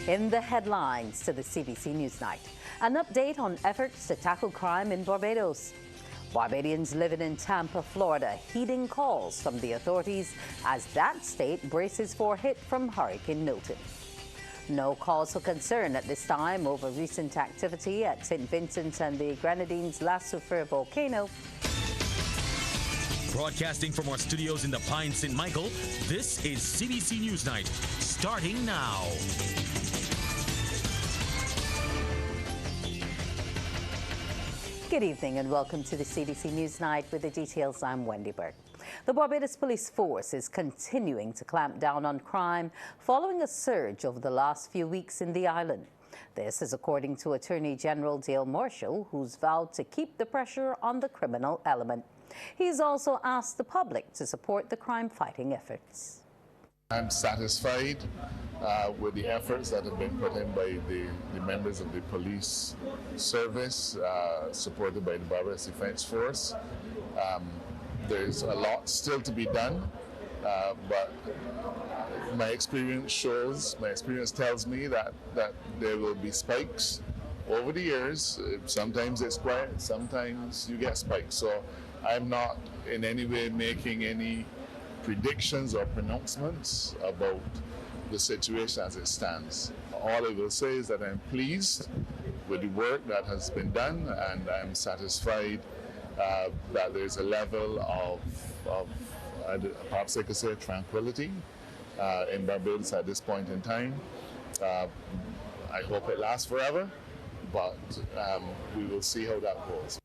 In the headlines to the CBC NewsNight, an update on efforts to tackle crime in Barbados. Barbadians living in Tampa, Florida, heeding calls from the authorities as that state braces for a hit from Hurricane Milton. No cause for concern at this time over recent activity at St. Vincent and the Grenadines' La Soufrière volcano. Broadcasting from our studios in the Pine St. Michael, this is CBC NewsNight, starting now. Good evening and welcome to the CBC NewsNight. With the details, I'm Wendy Burke. The Barbados Police Force is continuing to clamp down on crime following a surge over the last few weeks in the island. This is according to Attorney General Dale Marshall, who's vowed to keep the pressure on the criminal element. He's also asked the public to support the crime-fighting efforts. I'm satisfied with the efforts that have been put in by the members of the police service, supported by the Barbados Defense Force. There's a lot still to be done, but my experience tells me that there will be spikes over the years. Sometimes it's quiet, sometimes you get spikes. So I'm not in any way making any predictions or pronouncements about the situation as it stands. All I will say is that I'm pleased with the work that has been done, and I'm satisfied that there's a level of perhaps I could say tranquility in Barbados at this point in time. I hope it lasts forever, but we will see how that goes.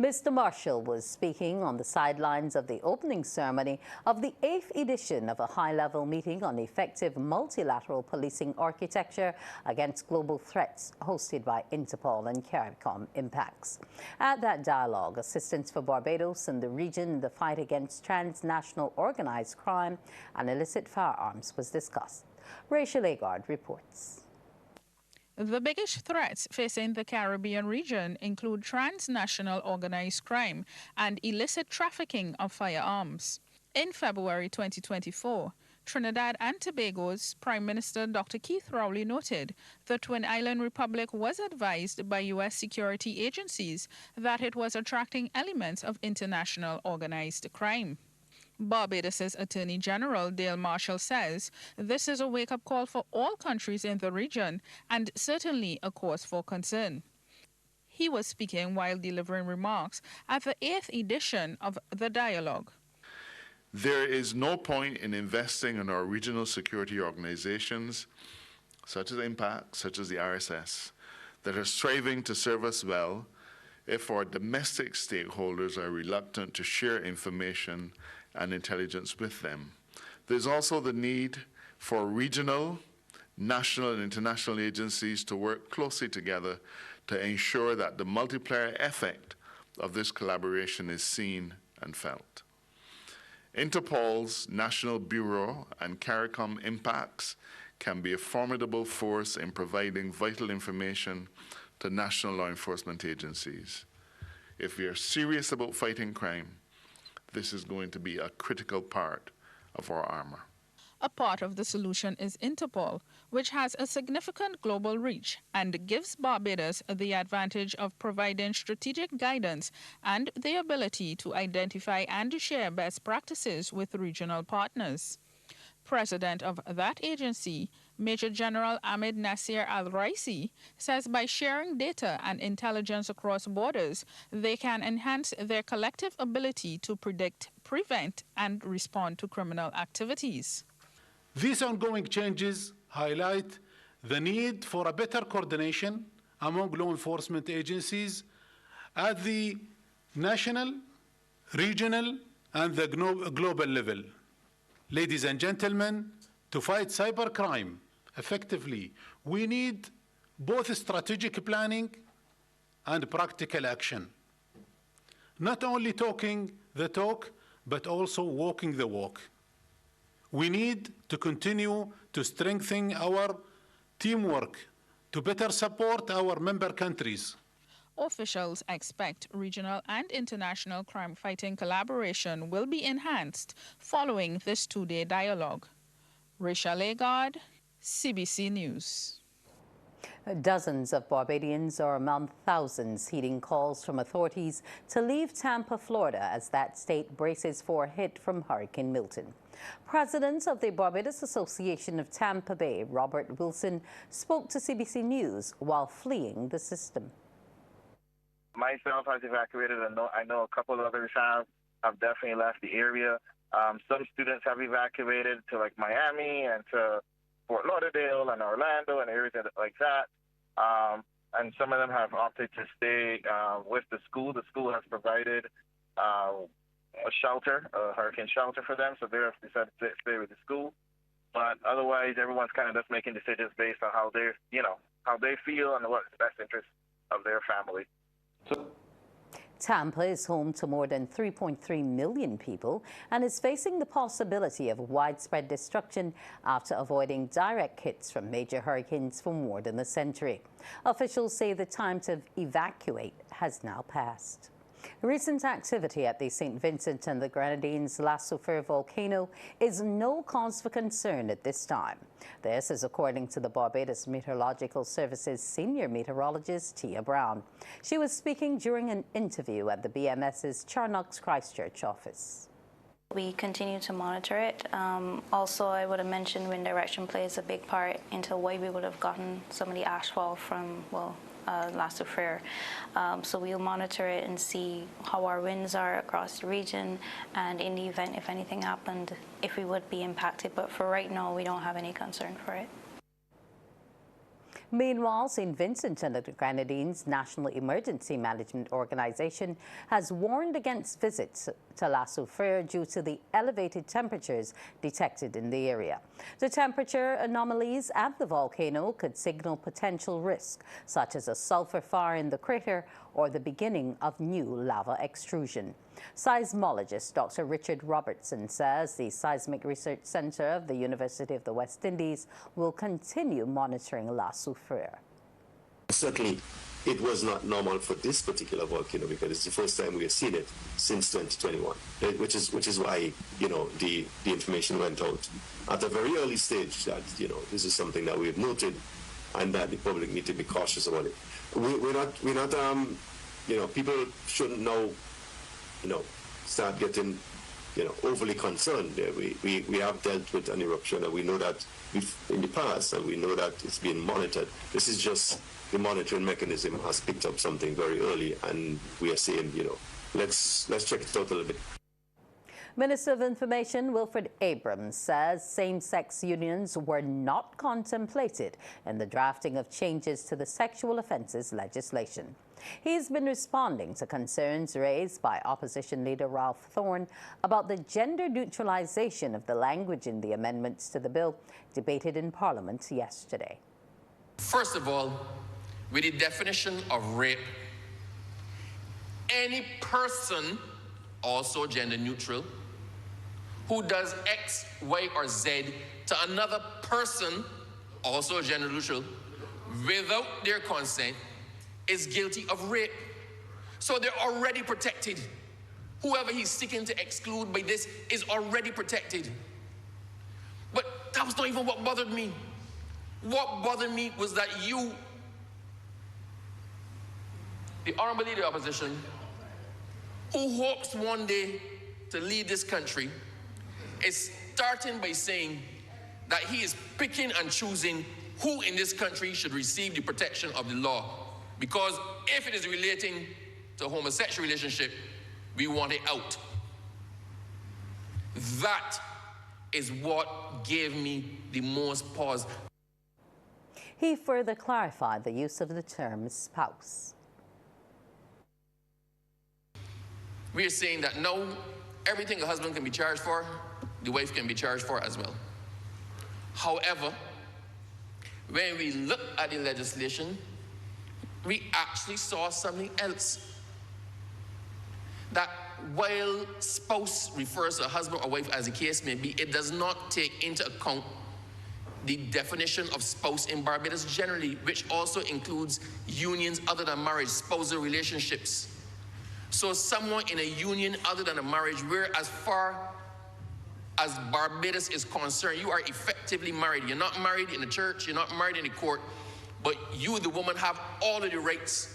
Mr. Marshall was speaking on the sidelines of the opening ceremony of the 8th edition of a high-level meeting on effective multilateral policing architecture against global threats hosted by Interpol and CARICOM Impacts. At that dialogue, assistance for Barbados and the region in the fight against transnational organized crime and illicit firearms was discussed. Rachel Agard reports. The biggest threats facing the Caribbean region include transnational organized crime and illicit trafficking of firearms. In February 2024, Trinidad and Tobago's Prime Minister Dr. Keith Rowley noted the Twin Island Republic was advised by U.S. security agencies that it was attracting elements of international organized crime. Barbados' Attorney General Dale Marshall says this is a wake-up call for all countries in the region and certainly a cause for concern. He was speaking while delivering remarks at the 8th edition of the dialogue. There is no point in investing in our regional security organizations, such as Impact, such as the RSS, that are striving to serve us well if our domestic stakeholders are reluctant to share information and intelligence with them. There's also the need for regional, national, and international agencies to work closely together to ensure that the multiplier effect of this collaboration is seen and felt. Interpol's National Bureau and CARICOM Impacts can be a formidable force in providing vital information to national law enforcement agencies. If we are serious about fighting crime, this is going to be a critical part of our armor. A part of the solution is Interpol, which has a significant global reach and gives Barbados the advantage of providing strategic guidance and the ability to identify and share best practices with regional partners. President of that agency, Major General Ahmed Nasir Al-Raisi, says by sharing data and intelligence across borders, they can enhance their collective ability to predict, prevent, and respond to criminal activities. These ongoing changes highlight the need for a better coordination among law enforcement agencies at the national, regional, and the global level. Ladies and gentlemen, to fight cybercrime effectively, we need both strategic planning and practical action. Not only talking the talk, but also walking the walk. We need to continue to strengthen our teamwork to better support our member countries. Officials expect regional and international crime-fighting collaboration will be enhanced following this two-day dialogue. Rachel Agard, CBC News. Dozens of Barbadians are among thousands heeding calls from authorities to leave Tampa, Florida, as that state braces for a hit from Hurricane Milton. President of the Barbados Association of Tampa Bay, Robert Wilson, spoke to CBC News while fleeing the system. Myself has evacuated. I know a couple others have definitely left the area. Some students have evacuated to like Miami and to Fort Lauderdale and Orlando and areas like that. And some of them have opted to stay with the school. The school has provided a shelter, a hurricane shelter for them, so they've decided to stay with the school. But otherwise, everyone's kind of just making decisions based on how they, how they feel and what's the best interest of their family. Tampa is home to more than 3.3 million people and is facing the possibility of widespread destruction after avoiding direct hits from major hurricanes for more than a century. Officials say the time to evacuate has now passed. Recent activity at the St. Vincent and the Grenadines La Soufrière volcano is no cause for concern at this time. This is according to the Barbados Meteorological Service's senior meteorologist, Tia Brown. She was speaking during an interview at the BMS's Charnock's Christchurch office. We continue to monitor it. Also, I would have mentioned wind direction plays a big part into why we would have gotten some of the ashfall from, La Soufrière. So we'll monitor it and see how our winds are across the region, and in the event if anything happened, if we would be impacted. But for right now, we don't have any concern for it. Meanwhile, St. Vincent and the Grenadines National Emergency Management Organization has warned against visits to La Soufrière due to the elevated temperatures detected in the area. The temperature anomalies at the volcano could signal potential risk, such as a sulfur fire in the crater or the beginning of new lava extrusion. Seismologist Dr. Richard Robertson says the Seismic Research Center of the University of the West Indies will continue monitoring La Soufrière. Certainly, it was not normal for this particular volcano because it's the first time we have seen it since 2021, which is why, the information went out at a very early stage that, this is something that we have noted and that the public need to be cautious about it. We're not, people shouldn't now, start getting, overly concerned. We have dealt with an eruption, and we know that in the past, and we know that it's being monitored. This is just the monitoring mechanism has picked up something very early, and we are saying, let's check it out a little bit. Minister of Information Wilfred Abrams says same-sex unions were not contemplated in the drafting of changes to the sexual offences legislation. He's been responding to concerns raised by opposition leader Ralph Thorne about the gender neutralisation of the language in the amendments to the bill debated in Parliament yesterday. First of all, with the definition of rape, any person, also gender neutral, who does X, Y, or Z to another person, also gender neutral, without their consent, is guilty of rape. So they're already protected. Whoever he's seeking to exclude by this is already protected. But that was not even what bothered me. What bothered me was that you, the honorable leader of the opposition, who hopes one day to lead this country, is starting by saying that he is picking and choosing who in this country should receive the protection of the law. Because if it is relating to a homosexual relationship, we want it out. That is what gave me the most pause. He further clarified the use of the term spouse. We are saying that no, everything a husband can be charged for, the wife can be charged for as well. However, when we look at the legislation, we actually saw something else. That while spouse refers to a husband or wife as the case may be, it does not take into account the definition of spouse in Barbados generally, which also includes unions other than marriage, spousal relationships. So someone in a union other than a marriage, where as far as Barbados is concerned, you are effectively married. You're not married in the church, you're not married in the court, but you, the woman, have all of the rights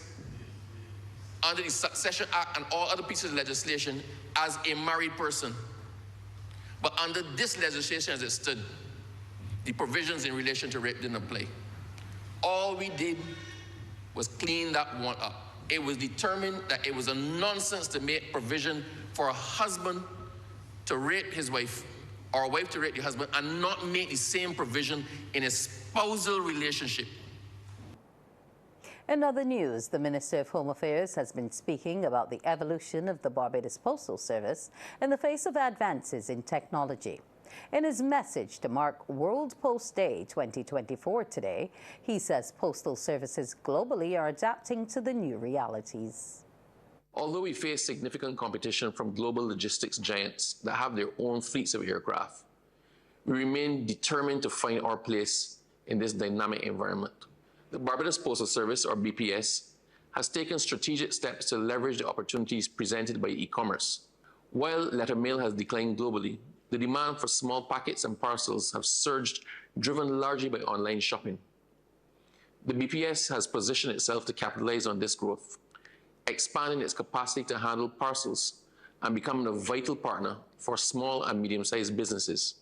under the Succession Act and all other pieces of legislation as a married person. But under this legislation as it stood, the provisions in relation to rape didn't apply. All we did was clean that one up. It was determined that it was a nonsense to make provision for a husband to rape his wife or a wife to rape the husband and not make the same provision in a spousal relationship. In other news, the Minister of Home Affairs has been speaking about the evolution of the Barbados Postal Service in the face of advances in technology. In his message to mark World Post Day 2024 today, he says postal services globally are adapting to the new realities. Although we face significant competition from global logistics giants that have their own fleets of aircraft, we remain determined to find our place in this dynamic environment. The Barbados Postal Service, or BPS, has taken strategic steps to leverage the opportunities presented by e-commerce. While letter mail has declined globally, the demand for small packets and parcels have surged, driven largely by online shopping. The BPS has positioned itself to capitalize on this growth, expanding its capacity to handle parcels and becoming a vital partner for small and medium-sized businesses.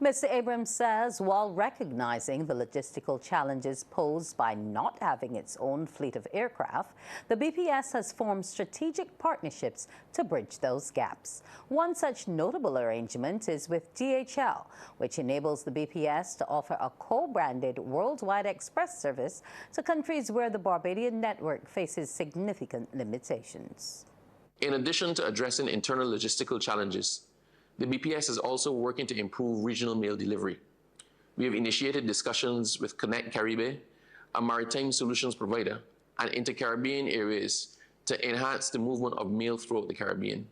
Mr. Abrams says while recognizing the logistical challenges posed by not having its own fleet of aircraft, the BPS has formed strategic partnerships to bridge those gaps. One such notable arrangement is with DHL, which enables the BPS to offer a co-branded worldwide express service to countries where the Barbadian network faces significant limitations. In addition to addressing internal logistical challenges, the BPS is also working to improve regional mail delivery. We have initiated discussions with Connect Caribe, a maritime solutions provider, and inter-Caribbean areas to enhance the movement of mail throughout the Caribbean.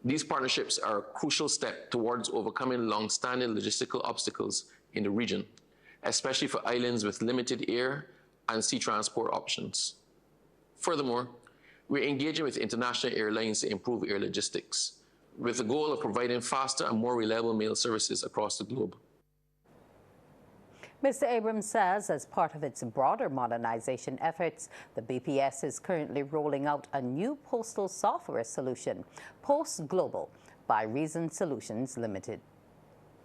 These partnerships are a crucial step towards overcoming long-standing logistical obstacles in the region, especially for islands with limited air and sea transport options. Furthermore, we're engaging with international airlines to improve air logistics, with the goal of providing faster and more reliable mail services across the globe. Mr. Abrams says as part of its broader modernization efforts, the BPS is currently rolling out a new postal software solution, Post Global, by Reason Solutions Limited.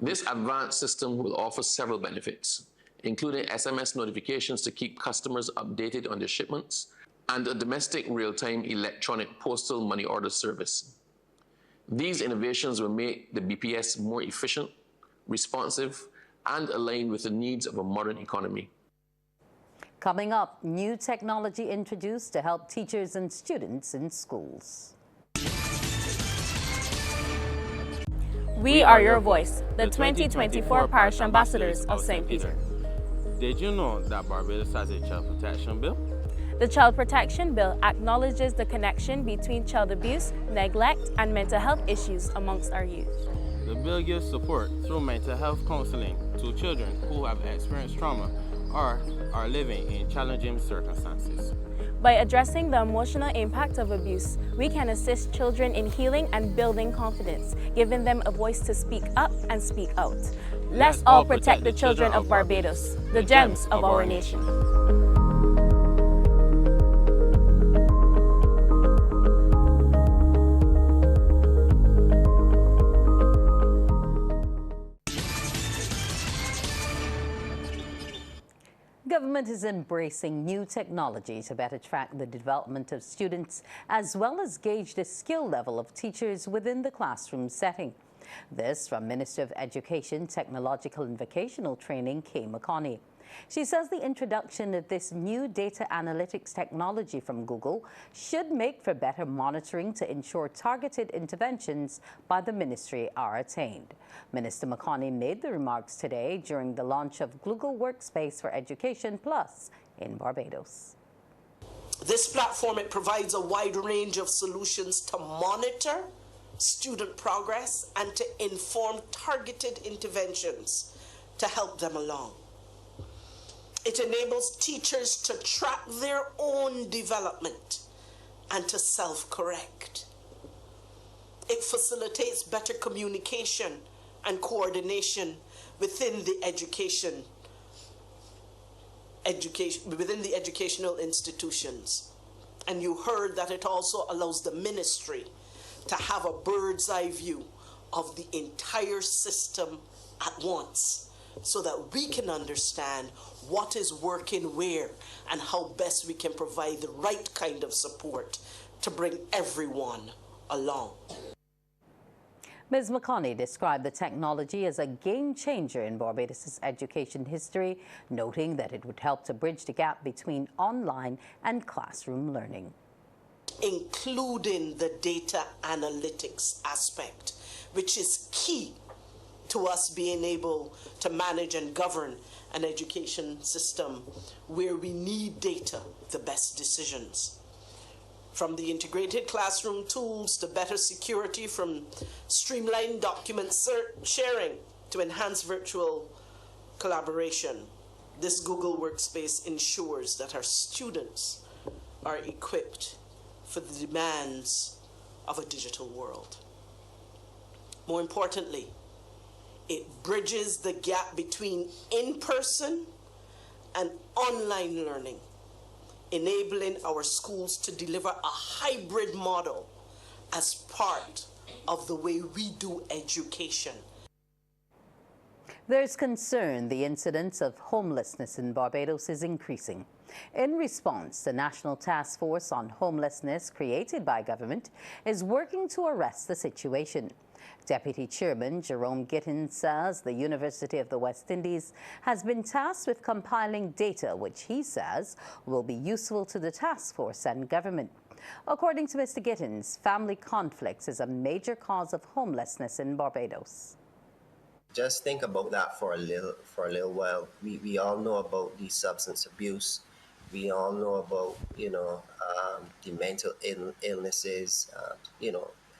This advanced system will offer several benefits, including SMS notifications to keep customers updated on their shipments and a domestic real-time electronic postal money order service. These innovations will make the BPS more efficient, responsive, and aligned with the needs of a modern economy. Coming up, new technology introduced to help teachers and students in schools. We are your voice, the 2024 Parish Ambassadors of St. Peter. Did you know that Barbados has a child protection bill? The Child Protection Bill acknowledges the connection between child abuse, neglect, and mental health issues amongst our youth. The bill gives support through mental health counseling to children who have experienced trauma or are living in challenging circumstances. By addressing the emotional impact of abuse, we can assist children in healing and building confidence, giving them a voice to speak up and speak out. Let's all protect the children of Barbados, the gems of our nation. Government is embracing new technology to better track the development of students as well as gauge the skill level of teachers within the classroom setting. This from Minister of Education, Technological and Vocational Training, Kay McConney. She says the introduction of this new data analytics technology from Google should make for better monitoring to ensure targeted interventions by the ministry are attained. Minister McConney made the remarks today during the launch of Google Workspace for Education Plus in Barbados. This platform, it provides a wide range of solutions to monitor student progress and to inform targeted interventions to help them along. It enables teachers to track their own development and to self-correct. It facilitates better communication and coordination within the within the educational institutions. And you heard that it also allows the ministry to have a bird's eye view of the entire system at once, so that we can understand what is working where and how best we can provide the right kind of support to bring everyone along. Ms. McConney described the technology as a game changer in Barbados' education history, noting that it would help to bridge the gap between online and classroom learning. Including the data analytics aspect, which is key to us being able to manage and govern an education system where we need data, the best decisions. From the integrated classroom tools to better security, from streamlined document sharing to enhanced virtual collaboration, this Google Workspace ensures that our students are equipped for the demands of a digital world. More importantly, it bridges the gap between in-person and online learning, enabling our schools to deliver a hybrid model as part of the way we do education. There's concern the incidence of homelessness in Barbados is increasing. In response, the National Task Force on Homelessness, created by government, is working to arrest the situation. Deputy Chairman Jerome Gittins says the University of the West Indies has been tasked with compiling data which he says will be useful to the task force and government. According to Mr. Gittins, family conflicts is a major cause of homelessness in Barbados. Just think about that for a little while. We all know about the substance abuse. We all know about, the mental illnesses,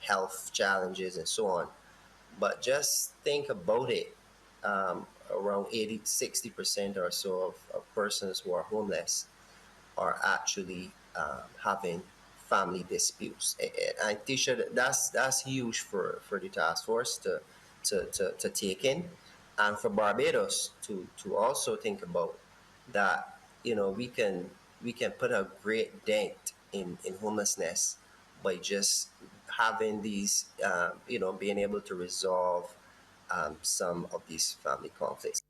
health challenges and so on. But just think about it. Around 60% or so of persons who are homeless are actually having family disputes. And Tisha, that's huge for the task force to take in, and for Barbados to also think about that. We can put a great dent in homelessness by just having these, being able to resolve some of these family conflicts.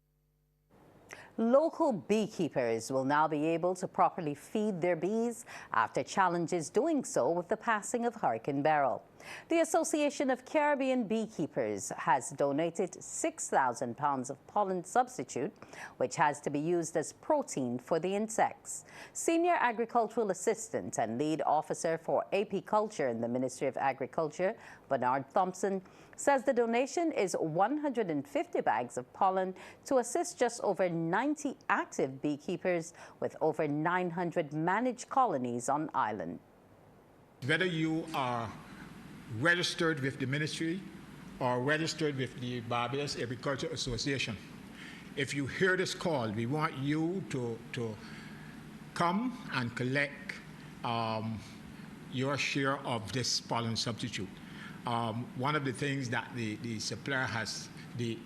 Local beekeepers will now be able to properly feed their bees after challenges doing so with the passing of Hurricane Beryl. The Association of Caribbean Beekeepers has donated 6,000 pounds of pollen substitute, which has to be used as protein for the insects. Senior Agricultural Assistant and Lead Officer for Apiculture in the Ministry of Agriculture, Bernard Thompson, says the donation is 150 bags of pollen to assist just over 90 active beekeepers with over 900 managed colonies on island. Whether you are registered with the ministry or registered with the Barbados Agriculture Association, if you hear this call, we want you to come and collect your share of this pollen substitute. One of the things that the supplier the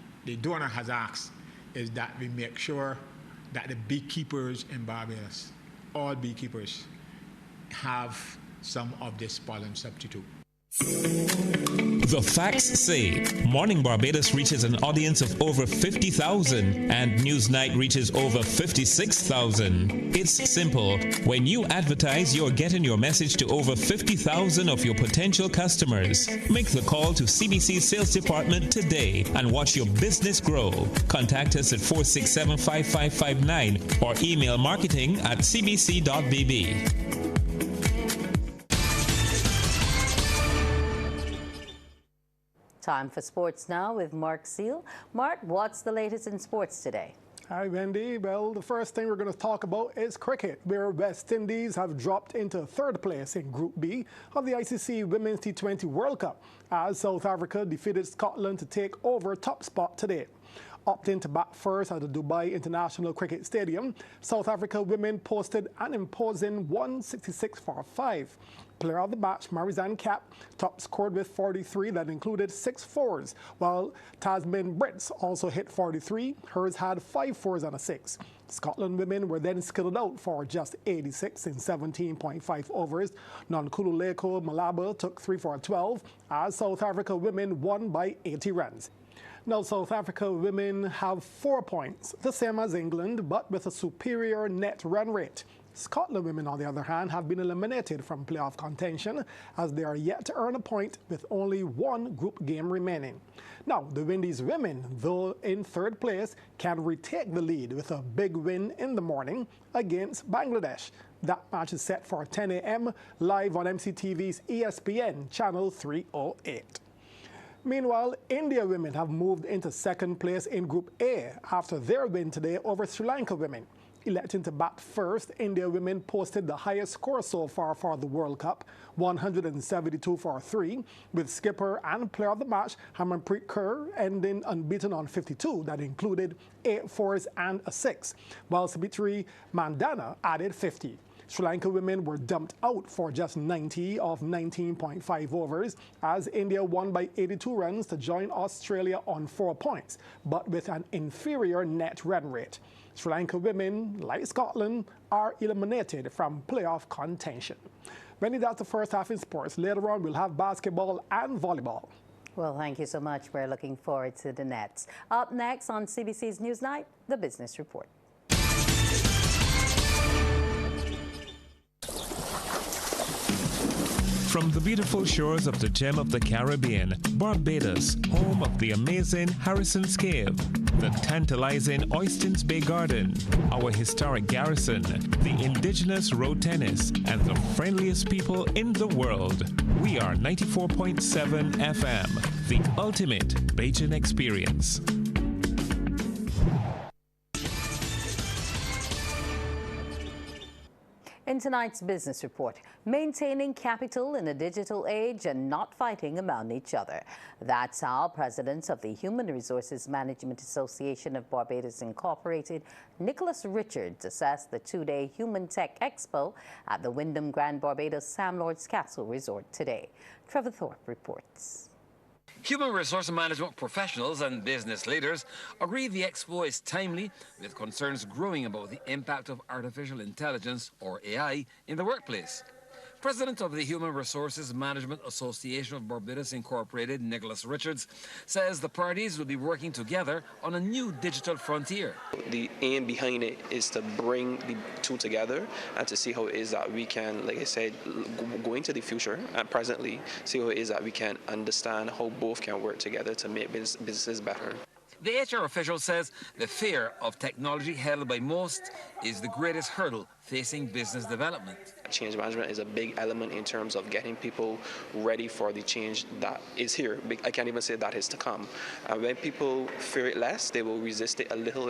donor has asked is that we make sure that the beekeepers in Barbados, all beekeepers, have some of this pollen substitute. The facts say Morning Barbados reaches an audience of over 50,000 and Newsnight reaches over 56,000. It's simple. When you advertise, you're getting your message to over 50,000 of your potential customers. Make the call to CBC Sales Department today and watch your business grow. Contact us at 467-5559 or email marketing@cbc.bb. Time for sports now with Mark Seal. Mark, what's the latest in sports today? Hi, Wendy. Well, the first thing we're going to talk about is cricket, where West Indies have dropped into third place in Group B of the ICC Women's T20 World Cup as South Africa defeated Scotland to take over top spot today. Opting to bat first at the Dubai International Cricket Stadium, South Africa women posted an imposing 166 for 5. Player of the match, Marizanne Cap, top scored with 43 that included 6 fours, while Tasmin Brits also hit 43. Hers had 5 fours and a 6. Scotland women were then skilled out for just 86 in 17.5 overs. Nonkululeko Malaba took 3 for 12, as South Africa women won by 80 runs. Now, South Africa women have 4 points, the same as England, but with a superior net run rate. Scotland women, on the other hand, have been eliminated from playoff contention as they are yet to earn a point with only 1 group game remaining. Now, the Windies women, though in 3rd place, can retake the lead with a big win in the morning against Bangladesh. That match is set for 10 a.m. live on MCTV's ESPN Channel 308. Meanwhile, India women have moved into 2nd place in Group A after their win today over Sri Lanka women. Electing to bat first, India women posted the highest score so far for the World Cup, 172 for 3, with skipper and player of the match, Harmanpreet Kaur, ending unbeaten on 52. That included 8 fours and a 6, while Sabitri Mandana added 50. Sri Lanka women were dumped out for just 90 of 19.5 overs as India won by 82 runs to join Australia on 4 points, but with an inferior net run rate. Sri Lanka women, like Scotland, are eliminated from playoff contention. Wendy, that's the first half in sports. Later on, we'll have basketball and volleyball. Well, thank you so much. We're looking forward to the Nets. Up next on CBC's Newsnight, the Business Report. From the beautiful shores of the gem of the Caribbean, Barbados, home of the amazing Harrison's Cave, the tantalizing Oystins Bay Garden, our historic garrison, the indigenous road tennis, and the friendliest people in the world. We are 94.7 FM, the ultimate Bajan experience. In tonight's business report, maintaining capital in a digital age and not fighting among each other. That's how President of the Human Resources Management Association of Barbados Incorporated, Nicholas Richards, assessed the 2-day Human Tech Expo at the Wyndham Grand Barbados Sam Lords Castle Resort today. Trevor Thorpe reports. Human resource management professionals and business leaders agree the expo is timely, with concerns growing about the impact of artificial intelligence, or AI, in the workplace. President of the Human Resources Management Association of Barbados Incorporated, Nicholas Richards, says the parties will be working together on a new digital frontier. The aim behind it is to bring the two together and to see how it is that we can, like I said, go into the future and presently see how it is that we can understand how both can work together to make businesses better. The HR official says the fear of technology held by most is the greatest hurdle facing business development. Change management is a big element in terms of getting people ready for the change that is here. I can't even say that is to come. When people fear it less, they will resist it a little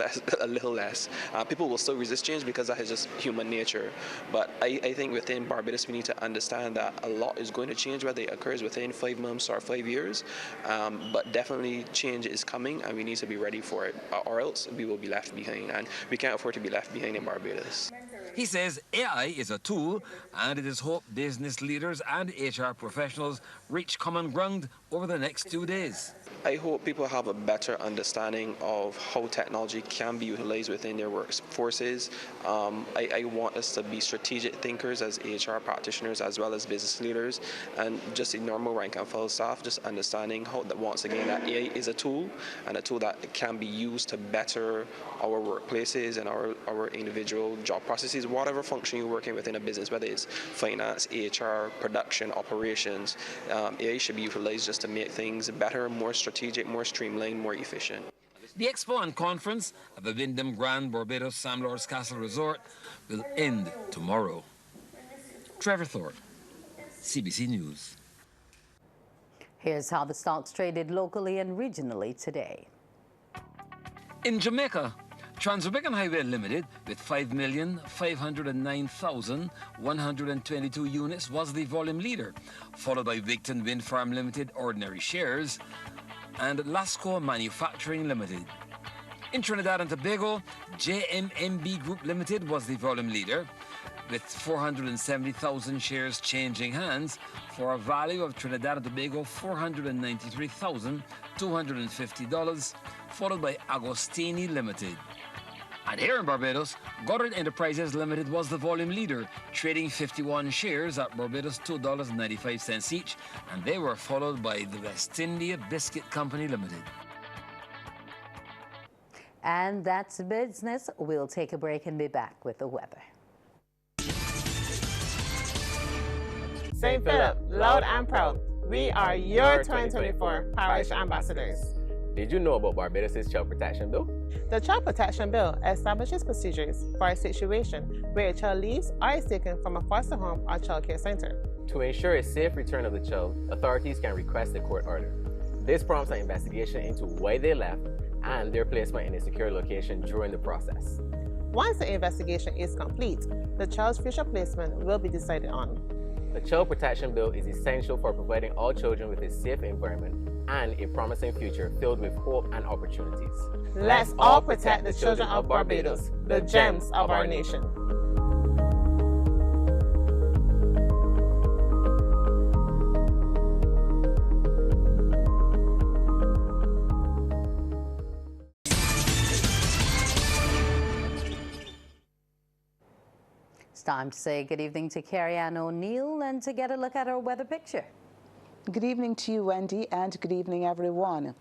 less. People will still resist change because that is just human nature. But I think within Barbados, we need to understand that a lot is going to change, whether it occurs within 5 months or 5 years. But definitely change is coming, and we need to be ready for it, or else we will be left behind. And we can't afford to be left behind in Barbados. He says AI is a tool, and it is hoped business leaders and HR professionals reach common ground over the next 2 days. I hope people have a better understanding of how technology can be utilized within their workforces. I want us to be strategic thinkers as HR practitioners as well as business leaders, and just the normal rank and file staff, just understanding how that, once again, that AI is a tool, and a tool that can be used to better our workplaces and our individual job processes, whatever function you're working within a business, whether it's finance, HR, production, operations. AI should be utilized just to make things better, more strategic, more streamlined, more efficient. The expo and conference at the Wyndham Grand Barbados Sam Lords Castle Resort will end tomorrow. Trevor Thorpe, CBC News. Here's how the stocks traded locally and regionally today. In Jamaica, Trans-Jamaican Highway Limited, with 5,509,122 units, was the volume leader, followed by Victon Wind Farm Limited ordinary shares and Lasco Manufacturing Limited. In Trinidad and Tobago, JMMB Group Limited was the volume leader, with 470,000 shares changing hands for a value of Trinidad and Tobago $493,250, followed by Agostini Limited. And here in Barbados, Goddard Enterprises Limited was the volume leader, trading 51 shares at Barbados $2.95 each, and they were followed by the West India Biscuit Company Limited. And that's business. We'll take a break and be back with the weather. St. Philip, loud and proud. We are your 2024 Parish Ambassadors. Did you know about Barbados' Child Protection Bill? The Child Protection Bill establishes procedures for a situation where a child leaves or is taken from a foster home or child care center. To ensure a safe return of the child, authorities can request a court order. This prompts an investigation into why they left and their placement in a secure location during the process. Once the investigation is complete, the child's future placement will be decided on. The Child Protection Bill is essential for providing all children with a safe environment and a promising future filled with hope and opportunities. Let's all protect the children of Barbados, the gems of our nation. It's time to say good evening to Carrie Ann O'Neill and to get a look at our weather picture. Good evening to you, Wendy, and good evening, everyone.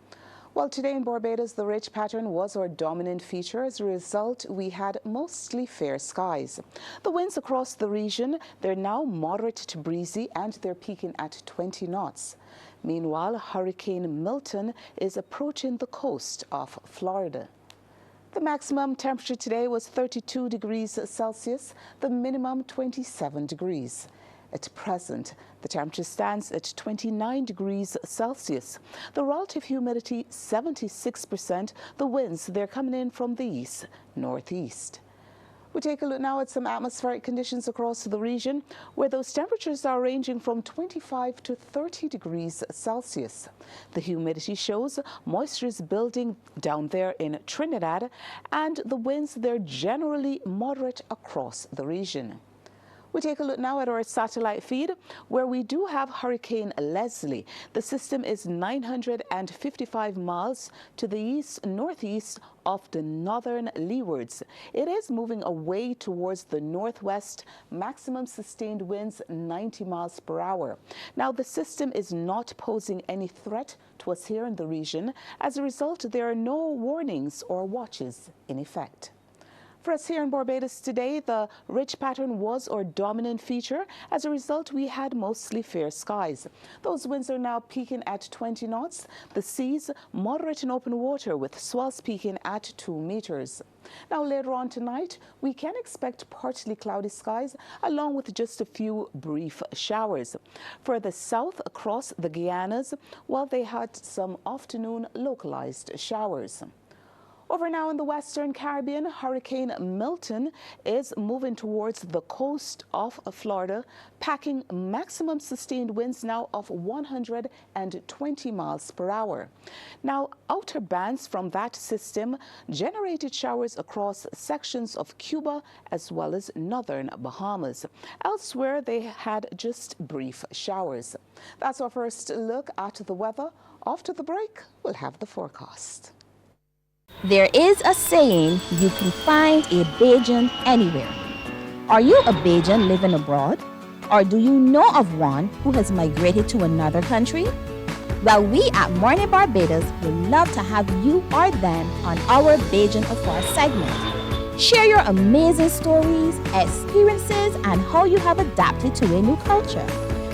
Well, today in Barbados, the ridge pattern was our dominant feature. As a result, we had mostly fair skies. The winds across the region, they're now moderate to breezy, and they're peaking at 20 knots. Meanwhile, Hurricane Milton is approaching the coast of Florida. The maximum temperature today was 32 degrees Celsius, the minimum 27 degrees. At present, the temperature stands at 29 degrees Celsius. The relative humidity, 76%. The winds, they're coming in from the east, northeast. We take a look now at some atmospheric conditions across the region, where those temperatures are ranging from 25 to 30 degrees Celsius. The humidity shows moisture is building down there in Trinidad, and the winds, they're generally moderate across the region. We take a look now at our satellite feed, where we do have Hurricane Leslie. The system is 955 miles to the east-northeast of the northern leewards. It is moving away towards the northwest, maximum sustained winds 90 miles per hour. Now, the system is not posing any threat to us here in the region. As a result, there are no warnings or watches in effect. For us here in Barbados today, the ridge pattern was our dominant feature. As a result, we had mostly fair skies. Those winds are now peaking at 20 knots. The seas moderate in open water with swells peaking at 2 meters. Now later on tonight, we can expect partly cloudy skies along with just a few brief showers. Further south across the Guianas, well, they had some afternoon localized showers. Over now in the Western Caribbean, Hurricane Milton is moving towards the coast of Florida, packing maximum sustained winds now of 120 miles per hour. Now, outer bands from that system generated showers across sections of Cuba as well as northern Bahamas. Elsewhere, they had just brief showers. That's our first look at the weather. After the break, we'll have the forecast. There is a saying, you can find a Bajan anywhere. Are you a Bajan living abroad? Or do you know of one who has migrated to another country? Well, we at Morning Barbados would love to have you or them on our Bajan Affair segment. Share your amazing stories, experiences, and how you have adapted to a new culture.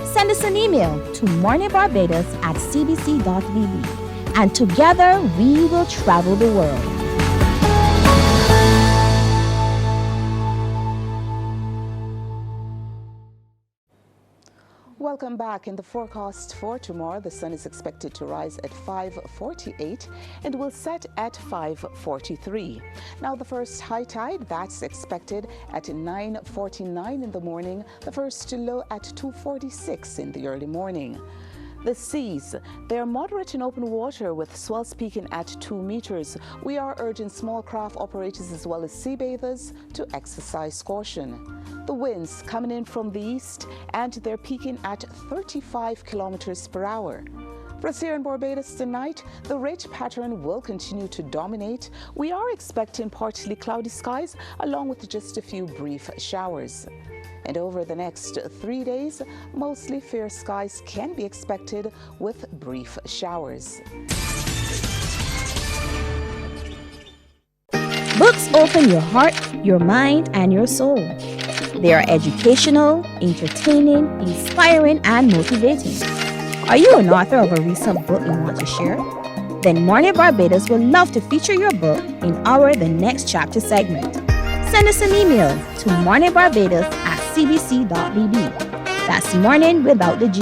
Send us an email to morningbarbados@cbc.vb. And together we will travel the world. Welcome back. In the forecast for tomorrow, the sun is expected to rise at 5:48 and will set at 5:43. Now, the first high tide, that's expected at 9:49 in the morning, the first low at 2:46 in the early morning. The seas, they are moderate in open water with swells peaking at 2 meters. We are urging small craft operators as well as sea bathers to exercise caution. The winds coming in from the east and they're peaking at 35 kilometers per hour. For us here in Barbados tonight, the ridge pattern will continue to dominate. We are expecting partly cloudy skies along with just a few brief showers. And over the next 3 days, mostly fair skies can be expected with brief showers. Books open your heart, your mind, and your soul. They are educational, entertaining, inspiring, and motivating. Are you an author of a recent book you want to share? Then Morning Barbados would love to feature your book in our The Next Chapter segment. Send us an email to morningbarbados@cbc.bb. That's morning without the G.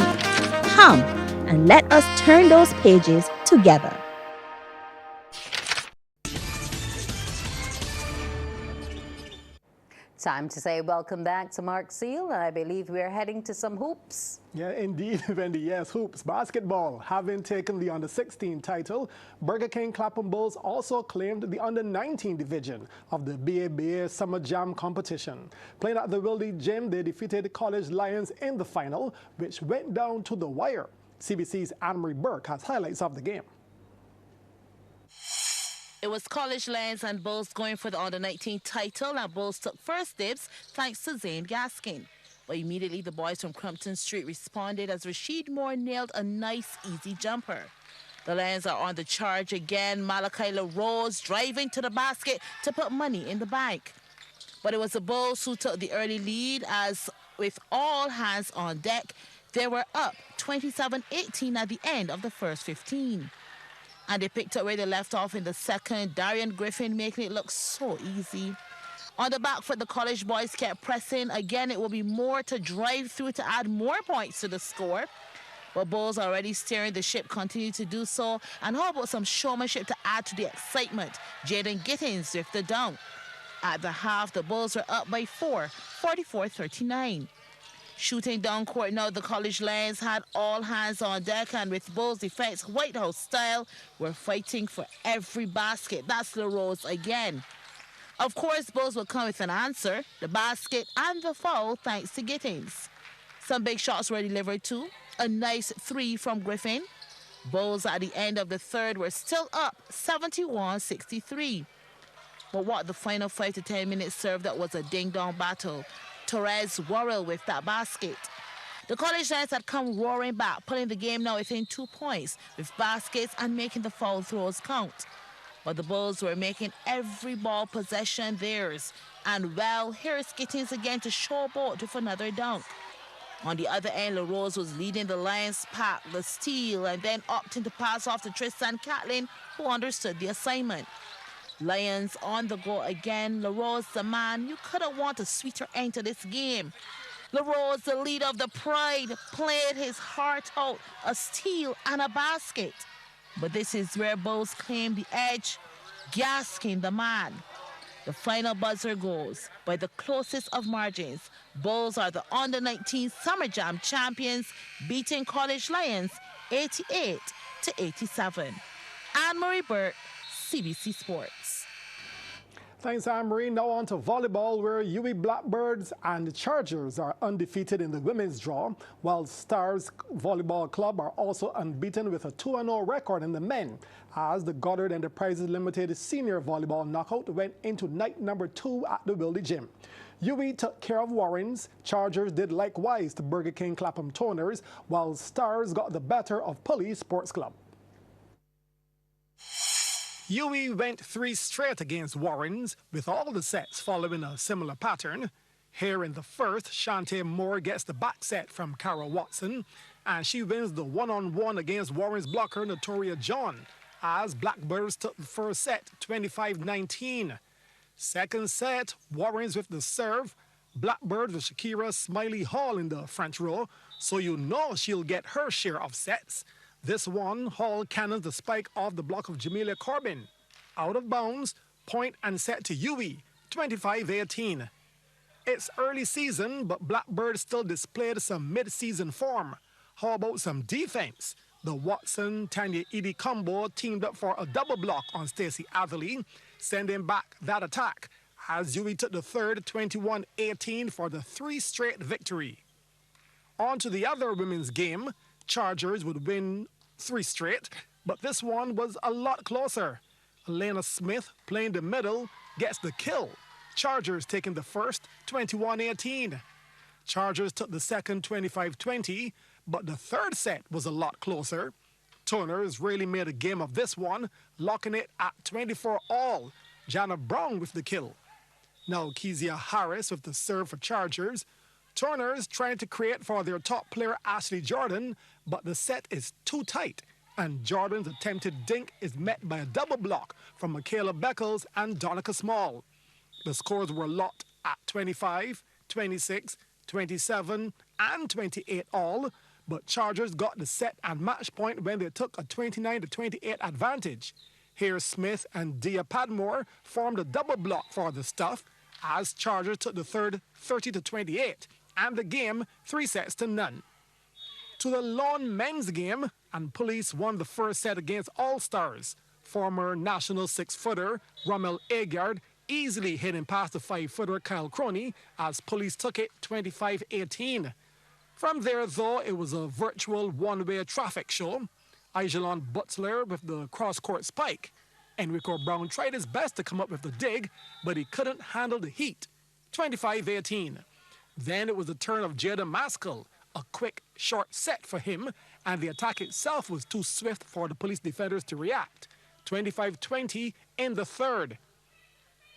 Come and let us turn those pages together. Time to say welcome back to Mark Seal, and I believe we're heading to some hoops. Yeah, indeed, Wendy. Yes, hoops. Basketball. Having taken the Under-16 title, Burger King Clapham Bulls also claimed the Under-19 division of the BABA Summer Jam competition. Playing at the Wildy Gym, they defeated College Lions in the final, which went down to the wire. CBC's Anne-Marie Burke has highlights of the game. It was College Lions and Bulls going for the Under-19 title, and Bulls took first dibs thanks to Zane Gaskin. But immediately the boys from Crumpton Street responded as Rashid Moore nailed a nice, easy jumper. The Lions are on the charge again. Malachi LaRose driving to the basket to put money in the bank. But it was the Bulls who took the early lead as, with all hands on deck, they were up 27-18 at the end of the first 15. And they picked up where they left off in the second. Darian Griffin making it look so easy. On the back foot, the college boys kept pressing. Again, it will be more to drive through to add more points to the score. But Bulls already steering the ship continue to do so. And how about some showmanship to add to the excitement? Jaden Gittins with the dunk. At the half, the Bulls were up by 4, 44-39. Shooting down court now, the College Lions had all hands on deck, and with Bulls defense White House style, were fighting for every basket. That's LaRose again. Of course, Bulls will come with an answer, the basket and the foul thanks to Gittins. Some big shots were delivered too. A nice 3 from Griffin. Bulls at the end of the third were still up 71-63. But what the final 5 to 10 minutes served, that was a ding-dong battle. Torres Worrell with that basket. The College Lions had come roaring back, putting the game now within 2 points with baskets and making the foul throws count. But the Bulls were making every ball possession theirs. And well, here's Gittins again to showboat with another dunk. On the other end, LaRose was leading the Lions pack, the steal, and then opting to pass off to Tristan Catlin, who understood the assignment. Lions on the go again. LaRose, the man, you couldn't want a sweeter end to this game. LaRose, the leader of the Pride, played his heart out, a steal and a basket. But this is where Bulls claim the edge. Gaskin, the man. The final buzzer goes by the closest of margins. Bulls are the Under-19 Summer Jam champions, beating College Lions 88-87. Anne-Marie Burke, CBC Sports. Thanks, Anne-Marie. Now on to volleyball, where UWI Blackbirds and the Chargers are undefeated in the women's draw, while Stars Volleyball Club are also unbeaten with a 2-0 record in the men, as the Goddard Enterprises Limited Senior Volleyball Knockout went into night number 2 at the Wildy Gym. UWI took care of Warrens, Chargers did likewise to Burger King Clapham Toners, while Stars got the better of Police Sports Club. UWI went 3 straight against Warrens, with all the sets following a similar pattern. Here in the first, Shantae Moore gets the back set from Carol Watson, and she wins the one-on-one against Warrens blocker Notoria John, as Blackbirds took the first set 25-19. Second set, Warrens with the serve, Blackbirds with Shakira Smiley Hall in the front row, so you know she'll get her share of sets. This one, Hall cannons the spike off the block of Jamelia Corbin. Out of bounds, point and set to UWI, 25-18. It's early season, but Blackbird still displayed some mid-season form. How about some defense? The Watson-Tanya Edie combo teamed up for a double block on Stacey Atherley, sending back that attack as Dewey took the third 21-18 for the 3 straight victory. On to the other women's game. Chargers would win 3 straight, but this one was a lot closer. Elena Smith, playing the middle, gets the kill. Chargers taking the first 21-18. Chargers took the second 25-20, but the third set was a lot closer. Toners really made a game of this one, locking it at 24-all. Jana Brown with the kill. Now Kezia Harris with the serve for Chargers. Toners trying to create for their top player Ashley Jordan, but the set is too tight, and Jordan's attempted dink is met by a double block from Michaela Beckles and Donica Small. The scores were locked at 25, 26, 27, and 28 all, but Chargers got the set and match point when they took a 29-28 advantage. Here Smith and Dia Padmore formed a double block for the stuff as Chargers took the third 30-28 and the game 3-0. To the lawn men's game, and Police won the first set against All-Stars. Former national 6-footer Rommel Agard easily hitting past the 5-footer Kyle Croney as Police took it 25-18. From there, though, it was a virtual one-way traffic show. Aijalon Butler with the cross-court spike. Enrico Brown tried his best to come up with the dig, but he couldn't handle the heat. 25-18. Then it was the turn of Jada Maskell. A quick, short set for him, and the attack itself was too swift for the Police defenders to react. 25-20 in the third.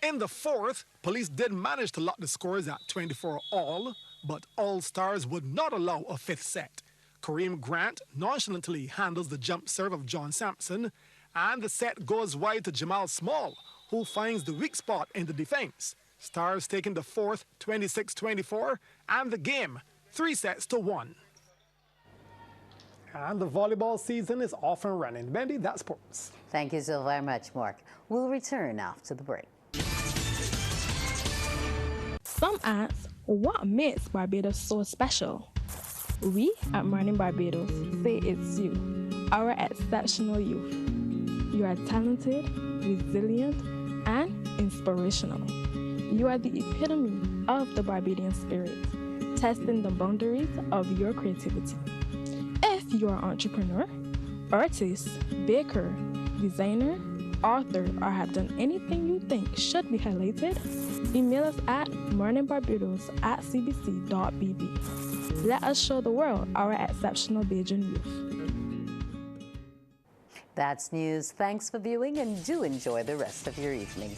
In the fourth, Police did manage to lock the scores at 24-all, but All-Stars would not allow a fifth set. Kareem Grant nonchalantly handles the jump serve of John Sampson, and the set goes wide to Jamal Small, who finds the weak spot in the defense. Stars taking the fourth 26-24, and the game 3-1. And the volleyball season is off and running. Bendy, that's sports. Thank you so very much, Mark. We'll return after the break. Some ask, what makes Barbados so special? We at Morning Barbados say it's you, our exceptional youth. You are talented, resilient, and inspirational. You are the epitome of the Barbadian spirit, testing the boundaries of your creativity. If you are an entrepreneur, artist, baker, designer, author, or have done anything you think should be highlighted, email us at morningbarbados@cbc.bb. Let us show the world our exceptional Bajan youth. That's news. Thanks for viewing, and do enjoy the rest of your evening.